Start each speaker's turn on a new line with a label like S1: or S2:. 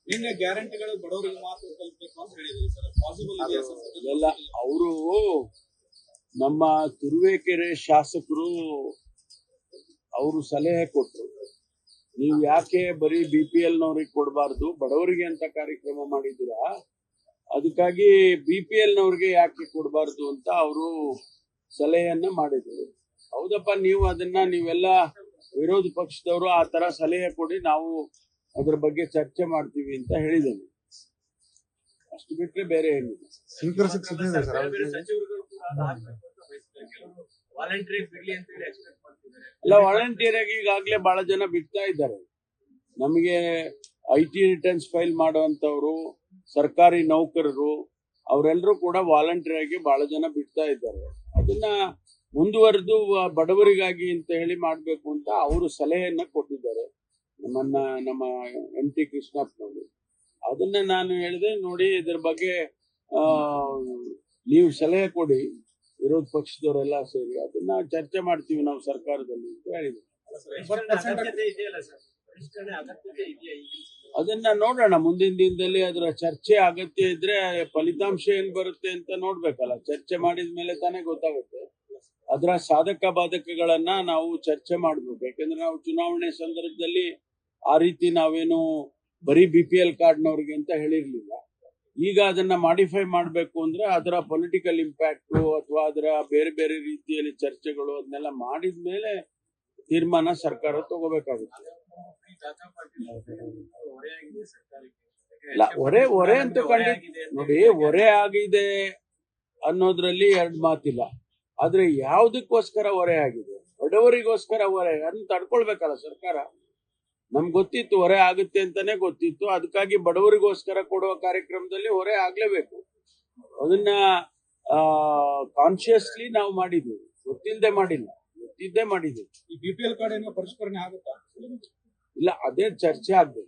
S1: ನಿನ್ನೆ ಗ್ಯಾರಂಟಿಗಳು ಬಡವರಿಗೆ ಮಾತ್ರ ತಲುಪಬೇಕು ಅಂತ ಹೇಳಿದ್ರು ಸರ್, ಪಾಸಿಬಲ್ ಇದೆಯಾ ಸರ್?
S2: ಎಲ್ಲ ಅವರು ನಮ್ಮ ತುರುವೇಕೆರೆ ಶಾಸಕರು ಅವರು ಸಲಹೆ ಕೊಟ್ಟರು, ನೀವು ಯಾಕೆ ಬರೀ BPL ನವರಿಗೆ ಕೊಡಬಾರ್ದು, ಬಡವರಿಗೆ ಅಂತ ಕಾರ್ಯಕ್ರಮ ಮಾಡಿದ್ದೀರಾ, ಅದಕ್ಕಾಗಿ BPL ನವರಿಗೆ ಯಾಕೆ ಕೊಡಬಾರ್ದು ಅಂತ ಅವರು ಸಲಹೆಯನ್ನ ಮಾಡಿದ್ರು. ಹೌದಪ್ಪ, ನೀವು ಅದನ್ನ ನೀವೆಲ್ಲ ವಿರೋಧ ಪಕ್ಷದವರು ಆ ತರ ಸಲಹೆ ಕೊಡಿ, ನಾವು ಅದ್ರ ಬಗ್ಗೆ ಚರ್ಚೆ ಮಾಡ್ತೀವಿ ಅಂತ ಹೇಳಿದ್ದೇನೆ. ಅಷ್ಟು ಬಿಟ್ರೆ ಬೇರೆ ಏನಿಲ್ಲ. ಅಲ್ಲ, ವಾಲಂಟಿಯರ್ ಆಗಿ ಈಗಾಗಲೇ ಬಹಳ ಜನ ಬಿಡ್ತಾ ಇದ್ದಾರೆ. ನಮಗೆ IT ರಿಟರ್ನ್ಸ್ ಫೈಲ್ ಮಾಡುವಂತವ್ರು, ಸರ್ಕಾರಿ ನೌಕರರು, ಅವರೆಲ್ಲರೂ ಕೂಡ ವಾಲಂಟಿಯರ್ ಆಗಿ ಬಹಳ ಜನ ಬಿಡ್ತಾ ಇದ್ದಾರೆ. ಅದನ್ನ ಮುಂದುವರೆದು ಬಡವರಿಗಾಗಿ ಅಂತ ಹೇಳಿ ಮಾಡ್ಬೇಕು ಅಂತ ಅವರು ಸಲಹೆಯನ್ನ ಕೊಟ್ಟಿದ್ದಾರೆ ನಮ್ಮ MT ಕೃಷ್ಣಪ್ಪನವರು. ಅದನ್ನ ನಾನು ಹೇಳಿದೆ, ನೋಡಿ ಇದ್ರ ಬಗ್ಗೆ ನೀವು ಸಲಹೆ ಕೊಡಿ, ವಿರೋಧ ಪಕ್ಷದವರೆಲ್ಲ ಸೇರಿ ಅದನ್ನ ಚರ್ಚೆ ಮಾಡ್ತೀವಿ ನಾವು ಸರ್ಕಾರದಲ್ಲಿ ಅಂತ ಹೇಳಿದ್ರು. ಅದನ್ನ ನೋಡೋಣ, ಮುಂದಿನ ದಿನದಲ್ಲಿ ಅದರ ಚರ್ಚೆ ಅಗತ್ಯ ಇದ್ರೆ ಫಲಿತಾಂಶ ಏನ್ ಬರುತ್ತೆ ಅಂತ ನೋಡ್ಬೇಕಲ್ಲ. ಚರ್ಚೆ ಮಾಡಿದ ಮೇಲೆ ತಾನೇ ಗೊತ್ತಾಗುತ್ತೆ. ಅದರ ಸಾಧಕ ಬಾಧಕಗಳನ್ನ ನಾವು ಚರ್ಚೆ ಮಾಡ್ಬೇಕು. ಯಾಕಂದ್ರೆ ನಾವು ಚುನಾವಣೆ ಸಂದರ್ಭದಲ್ಲಿ ಆ ರೀತಿ ನಾವೇನು ಬರೀ BPL ಕಾರ್ಡ್ನವ್ರಿಗೆ ಅಂತ ಹೇಳಿರ್ಲಿಲ್ಲ. ಈಗ ಅದನ್ನ ಮಾಡಿಫೈ ಮಾಡ್ಬೇಕು ಅಂದ್ರೆ ಅದರ ಪೊಲಿಟಿಕಲ್ ಇಂಪ್ಯಾಕ್ಟ್ ಅಥವಾ ಅದರ ಬೇರೆ ಬೇರೆ ರೀತಿಯಲ್ಲಿ ಚರ್ಚೆಗಳು ಅದನ್ನೆಲ್ಲ ಮಾಡಿದ್ಮೇಲೆ ತೀರ್ಮಾನ ಸರ್ಕಾರ ತಗೋಬೇಕಾಗುತ್ತೆ. ಇಲ್ಲ, ಹೊರೆ ಅಂತ ನೋಡಿ, ಹೊರೆ ಆಗಿದೆ ಅನ್ನೋದ್ರಲ್ಲಿ ಎರಡು ಮಾತಿಲ್ಲ. ಆದ್ರೆ ಯಾವ್ದಕ್ಕೋಸ್ಕರ ಹೊರೆ ಆಗಿದೆ? ಬಡವರಿಗೋಸ್ಕರ ಹೊರೆ, ಅದನ್ನ ತಡ್ಕೊಳ್ಬೇಕಲ್ಲ ಸರ್ಕಾರ. ನಮ್ಗೆ ಗೊತ್ತಿತ್ತು ಹೊರೆ ಆಗುತ್ತೆ ಅಂತಾನೆ ಗೊತ್ತಿತ್ತು, ಅದಕ್ಕಾಗಿ ಬಡವರಿಗೋಸ್ಕರ ಕೊಡುವ ಕಾರ್ಯಕ್ರಮದಲ್ಲಿ ಹೊರೆ ಆಗ್ಲೇಬೇಕು. ಅದನ್ನ ಕಾನ್ಶಿಯಸ್ಲಿ ನಾವು ಮಾಡಿದ್ದೀವಿ, ಗೊತ್ತಿಲ್ಲದೆ ಮಾಡಿಲ್ಲ, ಗೊತ್ತಿದ್ದೇ ಮಾಡಿದ್ದೀವಿ.
S1: ಈ BPL ಕಾರ್ಡ್ ಏನೋ ಪರಿಷ್ಕರಣೆ ಆಗುತ್ತಾ?
S2: ಇಲ್ಲ, ಅದೇ ಚರ್ಚೆ ಆಗ್ಬೇಕು.